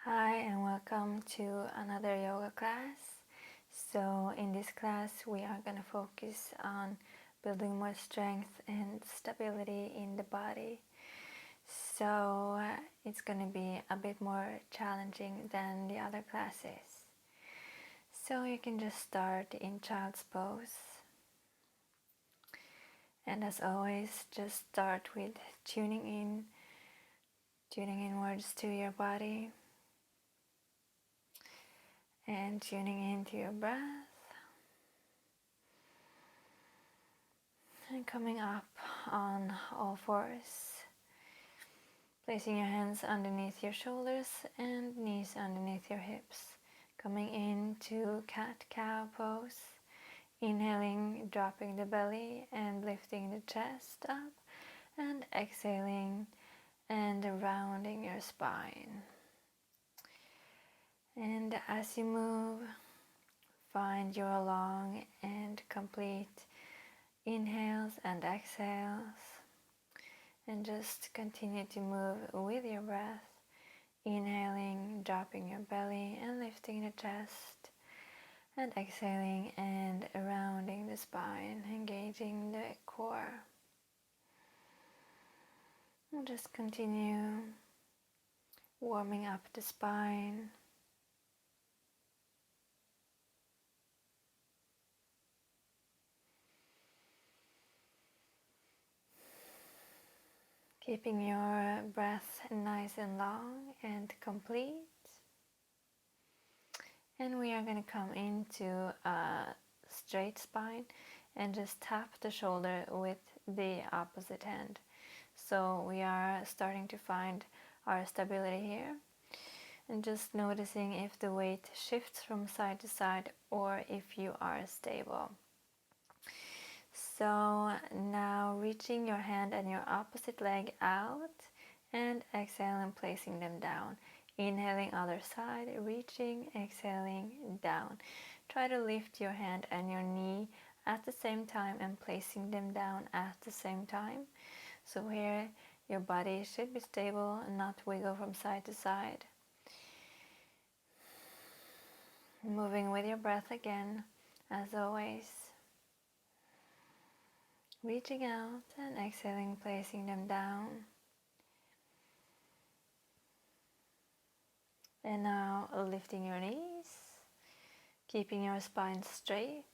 Hi and welcome to another yoga class. So in this class we are going to focus on building more strength and stability in the body. So it's going to be a bit more challenging than the other classes. So you can just start in child's pose. And as always, just start with tuning inwards to your body and tuning into your breath. And coming up on all fours, placing your hands underneath your shoulders and knees underneath your hips. Coming into cat-cow pose, inhaling, dropping the belly and lifting the chest up, and exhaling and rounding your spine. And as you move, find your long and complete inhales and exhales. And just continue to move with your breath, inhaling, dropping your belly and lifting the chest, and exhaling and rounding the spine, engaging the core. And just continue warming up the spine. Keeping your breath nice and long and complete. And we are going to come into a straight spine and just tap the shoulder with the opposite hand. So we are starting to find our stability here. And just noticing if the weight shifts from side to side or if you are stable. So now reaching your hand and your opposite leg out and exhaling, placing them down. Inhaling other side, reaching, exhaling, down. Try to lift your hand and your knee at the same time and placing them down at the same time. So here your body should be stable and not wiggle from side to side. Moving with your breath again, as always. Reaching out and exhaling, placing them down. And now lifting your knees, keeping your spine straight.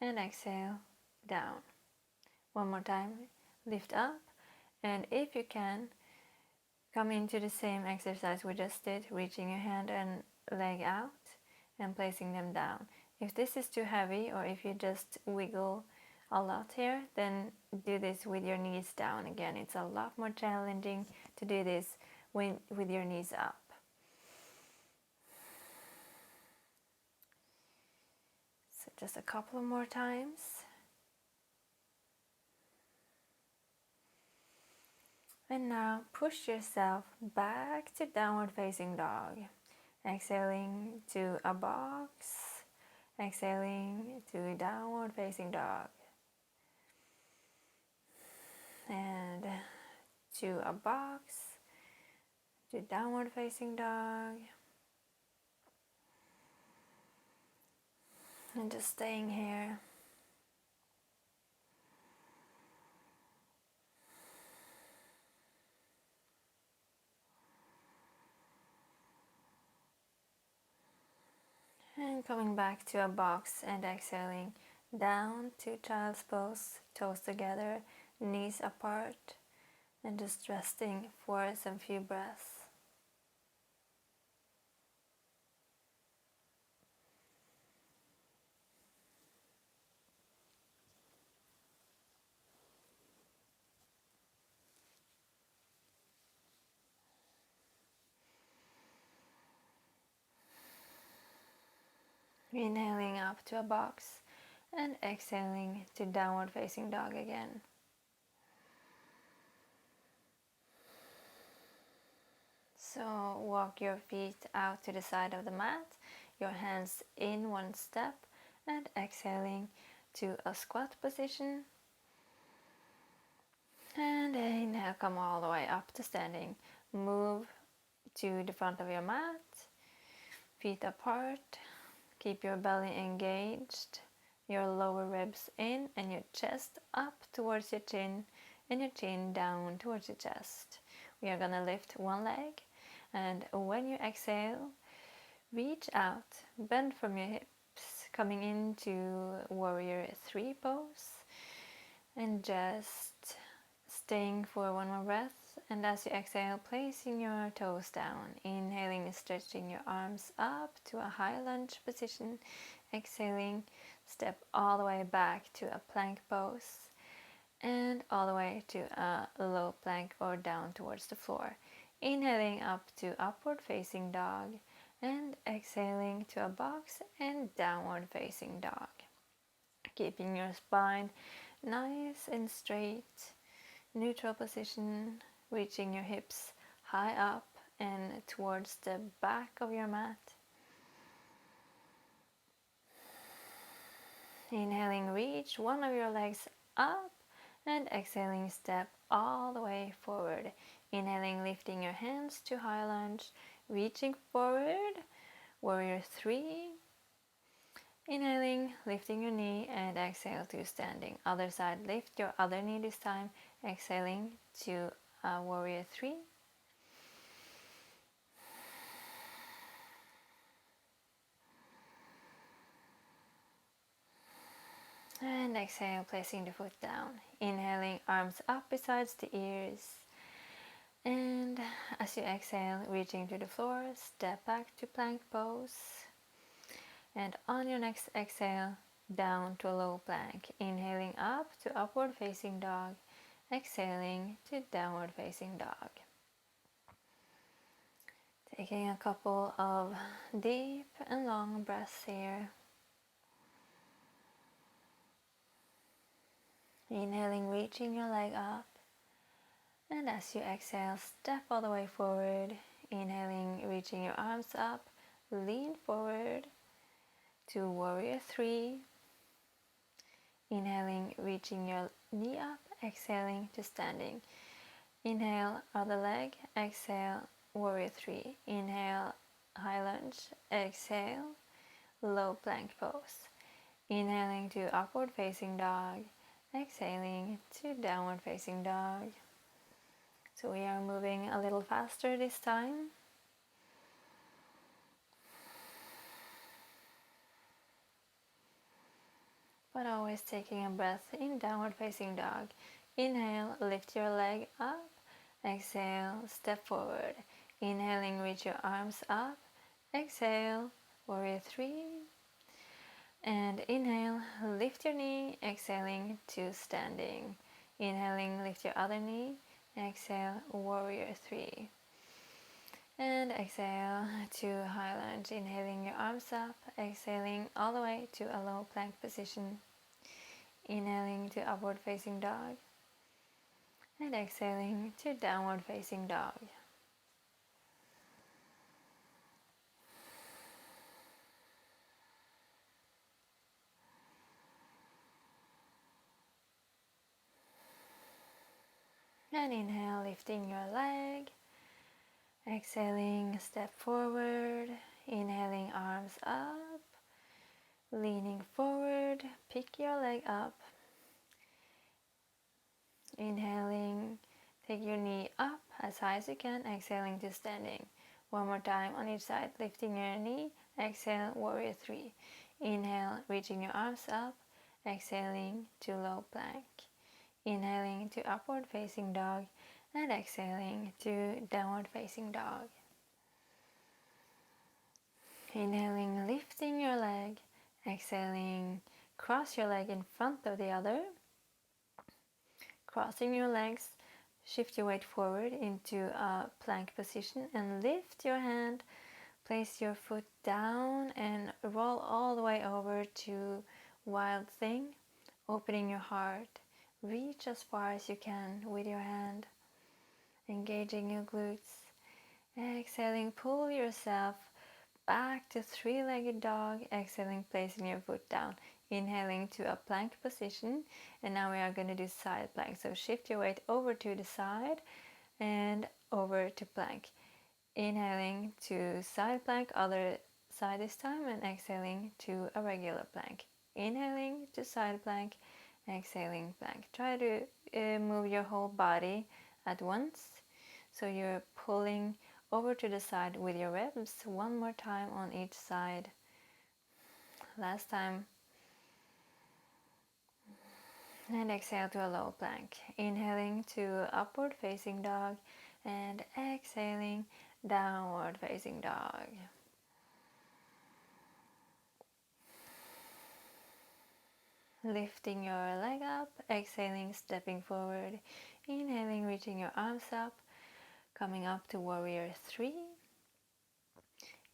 And exhale, down. One more time, lift up. And if you can, come into the same exercise we just did, reaching your hand and leg out and placing them down. If this is too heavy or if you just wiggle a lot here, then do this with your knees down again. It's a lot more challenging to do this with your knees up. So just a couple more times. And now push yourself back to downward facing dog. Exhaling to a box. Exhaling to downward facing dog. And to a box. To downward facing dog. And just staying here. And coming back to a box and exhaling down to child's pose, toes together, knees apart, and just resting for some few breaths. Inhaling up to a box and exhaling to downward facing dog again. So walk your feet out to the side of the mat, your hands in one step, and exhaling to a squat position. And inhale, come all the way up to standing. Move to the front of your mat, feet apart. Keep your belly engaged, your lower ribs in, and your chest up towards your chin, and your chin down towards your chest. We are gonna lift one leg, and when you exhale, reach out, bend from your hips, coming into warrior 3 pose, and just staying for one more breath. And as you exhale, placing your toes down, inhaling and stretching your arms up to a high lunge position. Exhaling, step all the way back to a plank pose, and all the way to a low plank or down towards the floor. Inhaling up to upward facing dog, and exhaling to a box and downward facing dog. Keeping your spine nice and straight, neutral position, reaching your hips high up and towards the back of your mat. Inhaling, reach one of your legs up, and exhaling, step all the way forward. Inhaling, lifting your hands to high lunge, reaching forward, warrior 3. Inhaling, lifting your knee, and exhale to standing. Other side, lift your other knee this time, exhaling to warrior 3. And exhale, placing the foot down. Inhaling, arms up besides the ears. And as you exhale, reaching to the floor, step back to plank pose. And on your next exhale, down to a low plank. Inhaling up to upward facing dog. Exhaling to downward facing dog. Taking a couple of deep and long breaths here. Inhaling, reaching your leg up. And as you exhale, step all the way forward. Inhaling, reaching your arms up. Lean forward to warrior 3. Inhaling, reaching your knee up. Exhaling to standing. Inhale, other leg. Exhale, warrior 3. Inhale, high lunge. Exhale, low plank pose. Inhaling to upward facing dog. Exhaling to downward facing dog. So we are moving a little faster this time. But always taking a breath in downward facing dog. Inhale, lift your leg up. Exhale, step forward. Inhaling, reach your arms up. Exhale, warrior 3. And inhale, lift your knee. Exhaling to standing. Inhaling, lift your other knee. Exhale, warrior 3. And exhale to high lunge. Inhaling your arms up. Exhaling all the way to a low plank position. Inhaling to upward facing dog. And exhaling to downward facing dog. And inhale, lifting your leg. Exhaling, step forward. Inhaling, arms up. Leaning forward, pick your leg up. Inhaling, take your knee up as high as you can. Exhaling to standing. One more time on each side, lifting your knee. Exhale, warrior 3. Inhale, reaching your arms up. Exhaling to low plank. Inhaling to upward facing dog, and exhaling to downward facing dog. Inhaling, lifting your leg. Exhaling, cross your leg in front of the other. Crossing your legs, shift your weight forward into a plank position and lift your hand. Place your foot down and roll all the way over to wild thing, opening your heart. Reach as far as you can with your hand, engaging your glutes. Exhaling, pull yourself back to three-legged dog. Exhaling, placing your foot down. Inhaling to a plank position. And now we are going to do side plank. So shift your weight over to the side and over to plank. Inhaling to side plank, other side this time, and exhaling to a regular plank. Inhaling to side plank, exhaling plank. Try to move your whole body at once, so you're pulling over to the side with your ribs. One more time on each side. Last time. And exhale to a low plank. Inhaling to upward facing dog and exhaling downward facing dog. Lifting your leg up, exhaling, stepping forward. Inhaling, reaching your arms up, coming up to warrior 3.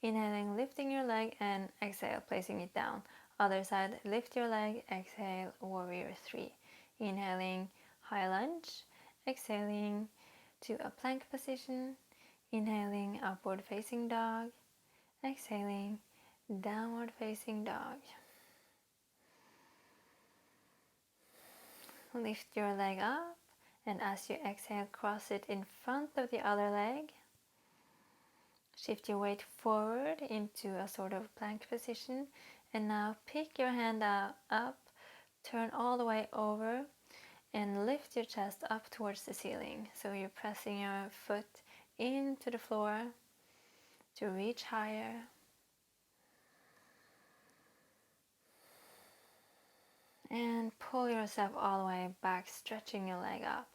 Inhaling, lifting your leg, and exhale, placing it down. Other side, lift your leg, exhale, warrior 3. Inhaling, high lunge, exhaling to a plank position. Inhaling, upward facing dog, exhaling, downward facing dog. Lift your leg up, and as you exhale, cross it in front of the other leg. Shift your weight forward into a sort of plank position, and now pick your hand up, turn all the way over, and lift your chest up towards the ceiling. So you're pressing your foot into the floor to reach higher. And pull yourself all the way back, stretching your leg up.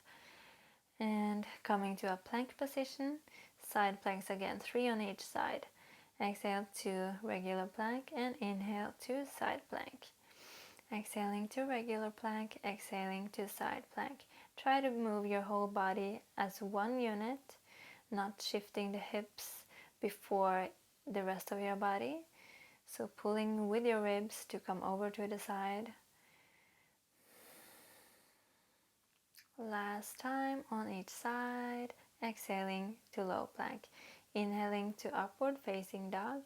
And coming to a plank position, side planks again, 3 on each side. Exhale to regular plank and inhale to side plank. Exhaling to regular plank, exhaling to side plank. Try to move your whole body as one unit, not shifting the hips before the rest of your body. So pulling with your ribs to come over to the side. Last time on each side, exhaling to low plank. Inhaling to upward facing dog,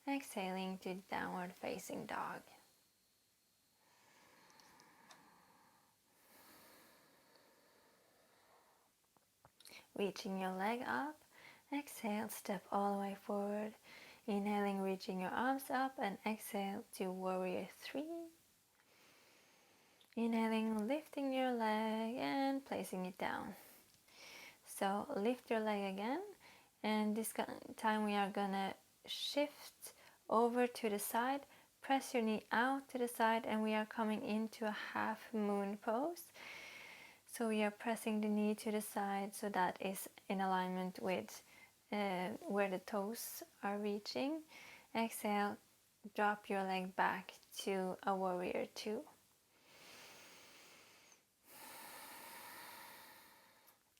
exhaling to downward facing dog. Reaching your leg up, exhale, step all the way forward. Inhaling, reaching your arms up, and exhale to warrior 3. Inhaling, lifting your leg and placing it down. So lift your leg again, and this time we are gonna shift over to the side, press your knee out to the side, and we are coming into a half moon pose. So we are pressing the knee to the side, so that is in alignment with where the toes are reaching. Exhale, drop your leg back to a warrior 2.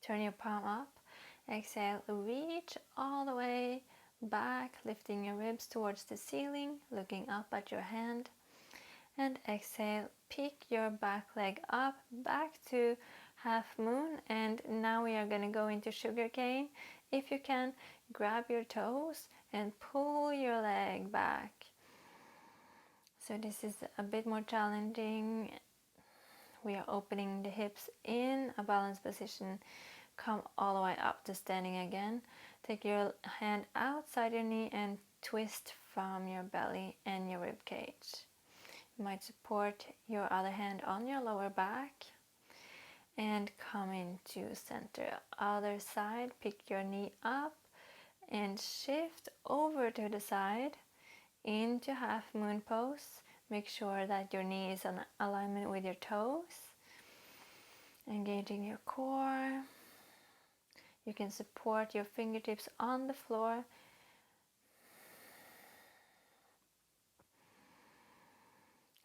Turn your palm up. Exhale, reach all the way back, lifting your ribs towards the ceiling, looking up at your hand. And exhale, pick your back leg up, back to half moon. And now we are going to go into sugar cane. If you can, grab your toes and pull your leg back. So this is a bit more challenging. We are opening the hips in a balanced position. Come all the way up to standing again. Take your hand outside your knee and twist from your belly and your rib cage. You might support your other hand on your lower back and come into center. Other side, pick your knee up and shift over to the side into half moon pose. Make sure that your knee is in alignment with your toes. Engaging your core. You can support your fingertips on the floor.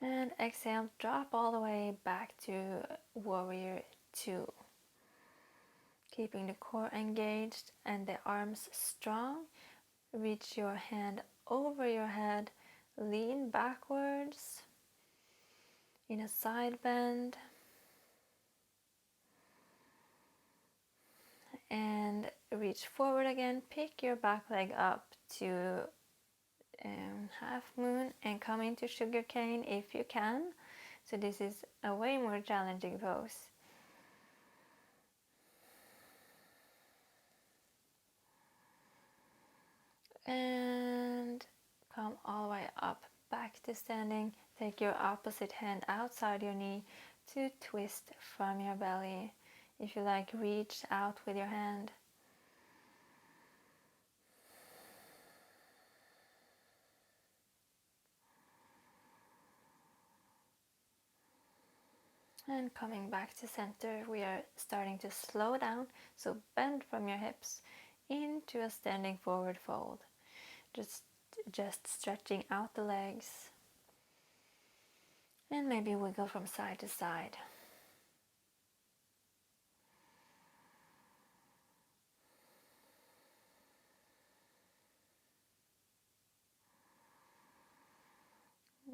And exhale, drop all the way back to warrior 2. Keeping the core engaged and the arms strong. Reach your hand over your head. Lean backwards in a side bend. And reach forward again. Pick your back leg up to half moon and come into sugar cane if you can. So this is a way more challenging pose. And come all the way up, back to standing. Take your opposite hand outside your knee to twist from your belly. If you like, reach out with your hand. And coming back to center, we are starting to slow down. So bend from your hips into a standing forward fold. Just stretching out the legs. And maybe wiggle from side to side.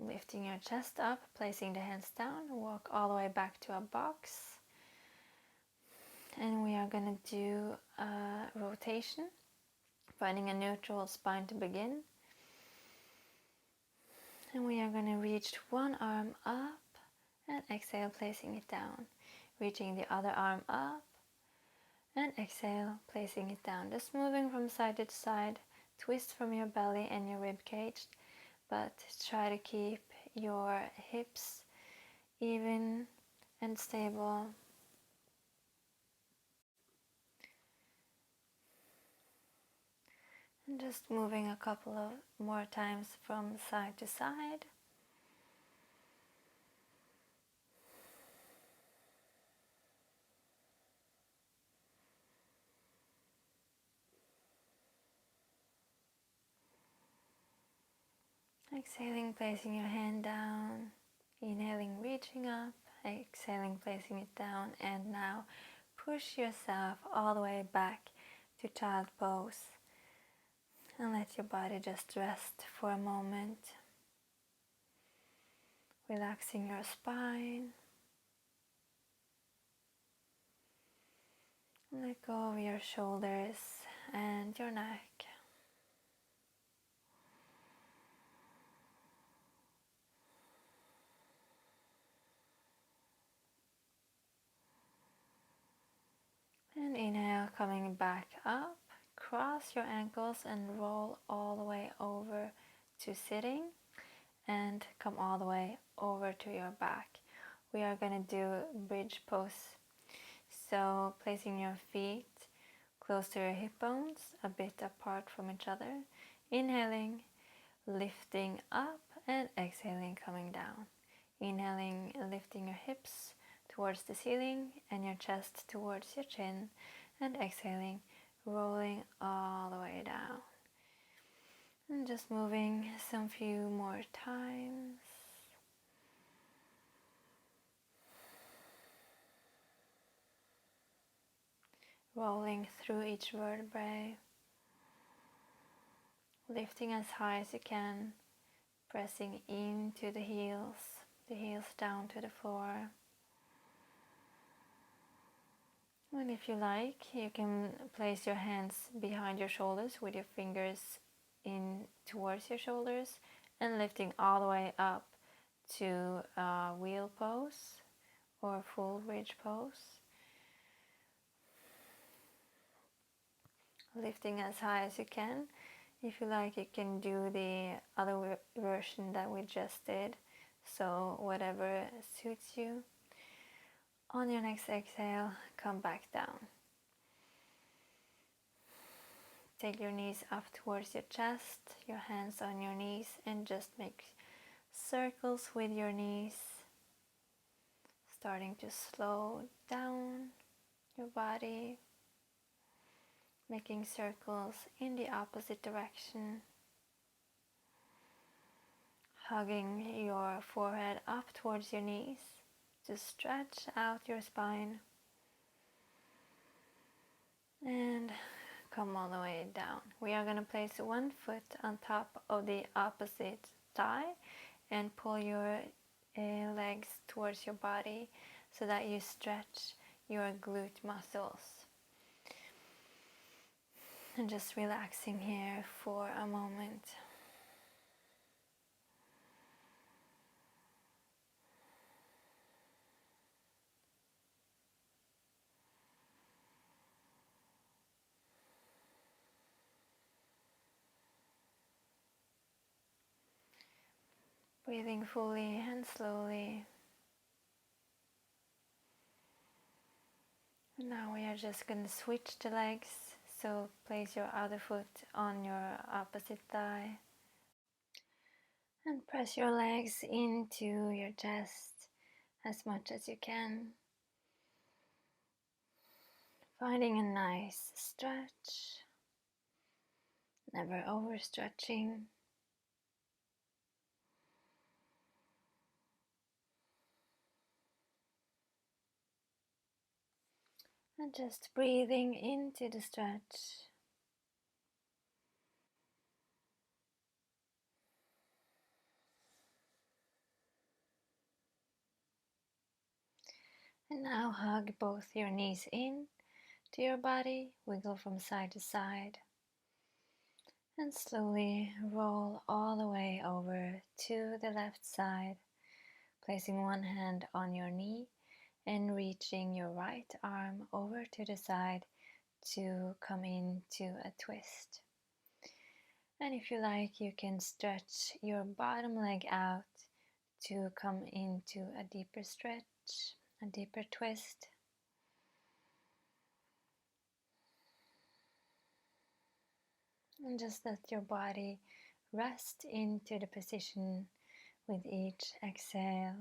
Lifting your chest up, placing the hands down, walk all the way back to a box. And we are going to do a rotation, finding a neutral spine to begin. And we are going to reach one arm up and exhale, placing it down. Reaching the other arm up and exhale, placing it down. Just moving from side to side, twist from your belly and your rib cage, but try to keep your hips even and stable. And just moving a couple of more times from side to side. Exhaling, placing your hand down. Inhaling, reaching up. Exhaling, placing it down. And now push yourself all the way back to child pose. And let your body just rest for a moment. Relaxing your spine. Let go of your shoulders and your neck. And inhale, coming back up. Cross your ankles and roll all the way over to sitting. And come all the way over to your back. We are going to do bridge pose. So placing your feet close to your hip bones, a bit apart from each other. Inhaling, lifting up, and exhaling, coming down. Inhaling, lifting your hips towards the ceiling and your chest towards your chin. And exhaling, rolling all the way down. And just moving some few more times. Rolling through each vertebrae. Lifting as high as you can. Pressing into the heels down to the floor. And if you like, you can place your hands behind your shoulders with your fingers in towards your shoulders and lifting all the way up to a wheel pose or full bridge pose. Lifting as high as you can. If you like, you can do the other version that we just did. So whatever suits you. On your next exhale, come back down. Take your knees up towards your chest, your hands on your knees, and just make circles with your knees. Starting to slow down your body. Making circles in the opposite direction. Hugging your forehead up towards your knees. Just stretch out your spine. And come all the way down. We are going to place one foot on top of the opposite thigh and pull your legs towards your body so that you stretch your glute muscles. And just relaxing here for a moment. Breathing fully and slowly. Now we are just going to switch the legs. So place your other foot on your opposite thigh and press your legs into your chest as much as you can. Finding a nice stretch, never overstretching. And just breathing into the stretch. And now hug both your knees in to your body, wiggle from side to side, and slowly roll all the way over to the left side, placing one hand on your knee and reaching your right arm over to the side to come into a twist. And if you like, you can stretch your bottom leg out to come into a deeper stretch, a deeper twist. And just let your body rest into the position with each exhale.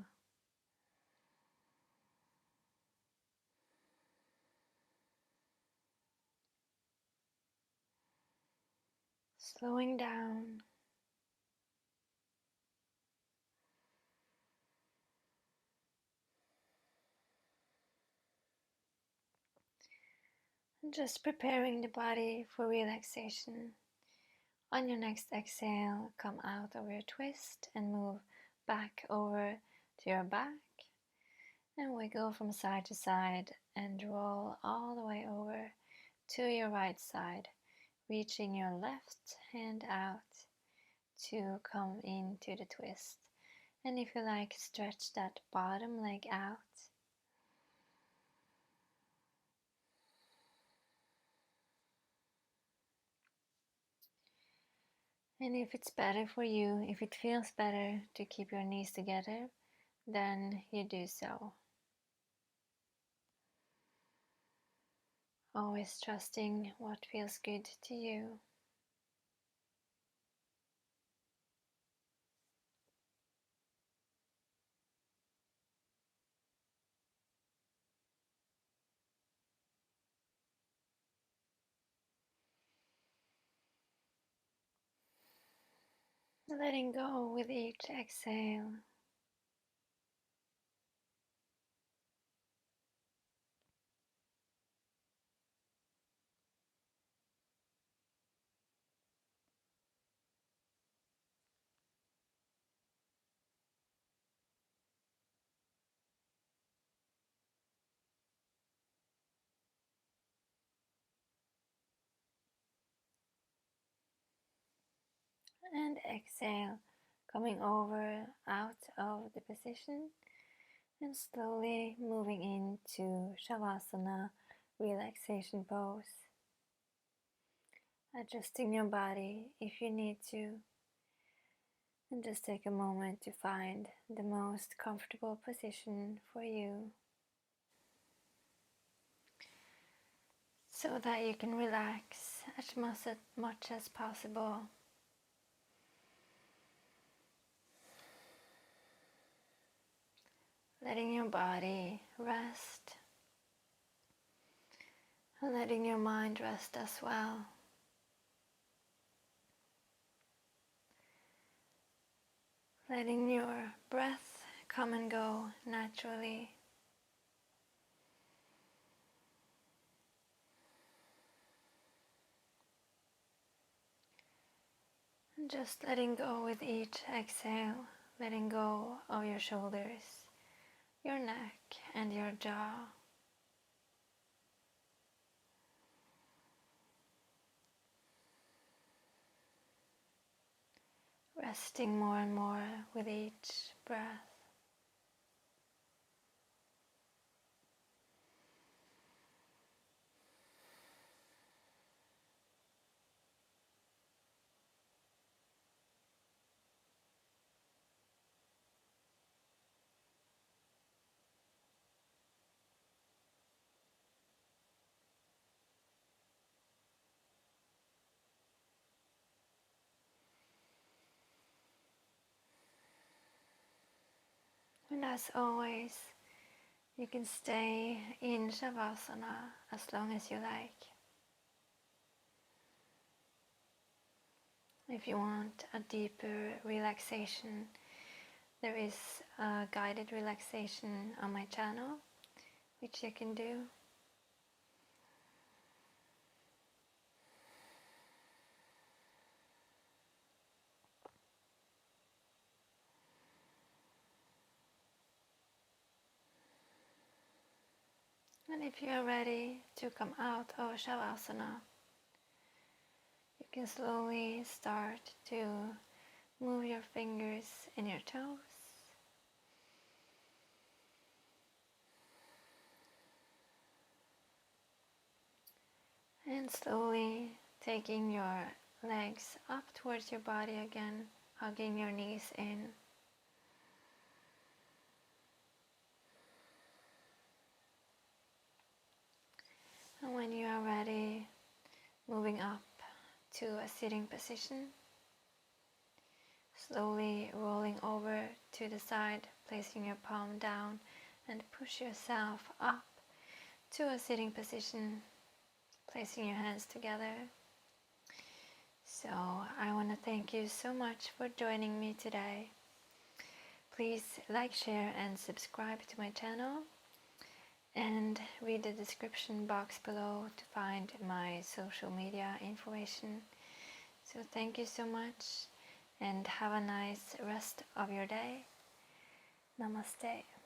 Slowing down. And just preparing the body for relaxation. On your next exhale, come out of your twist and move back over to your back. And wiggle from side to side and roll all the way over to your right side, reaching your left hand out to come into the twist. And if you like, stretch that bottom leg out. And if it's better for you, if it feels better to keep your knees together, then you do so. Always trusting what feels good to you. Letting go with each exhale. And exhale, coming over out of the position and slowly moving into Shavasana, relaxation pose. Adjusting your body if you need to, and just take a moment to find the most comfortable position for you so that you can relax as much as possible. Letting your body rest, and letting your mind rest as well. Letting your breath come and go naturally. And just letting go with each exhale, letting go of your shoulders, your neck and your jaw. Resting more and more with each breath. as always, you can stay in Shavasana as long as you like. If you want a deeper relaxation, there is a guided relaxation on my channel, which you can do. And if you are ready to come out of Shavasana, you can slowly start to move your fingers and your toes. And slowly taking your legs up towards your body again, hugging your knees in. And when you are ready, moving up to a sitting position. Slowly rolling over to the side, placing your palm down and push yourself up to a sitting position, placing your hands together. So I want to thank you so much for joining me today. Please like, share and subscribe to my channel, and read the description box below to find my social media information. So thank you so much and have a nice rest of your day. Namaste.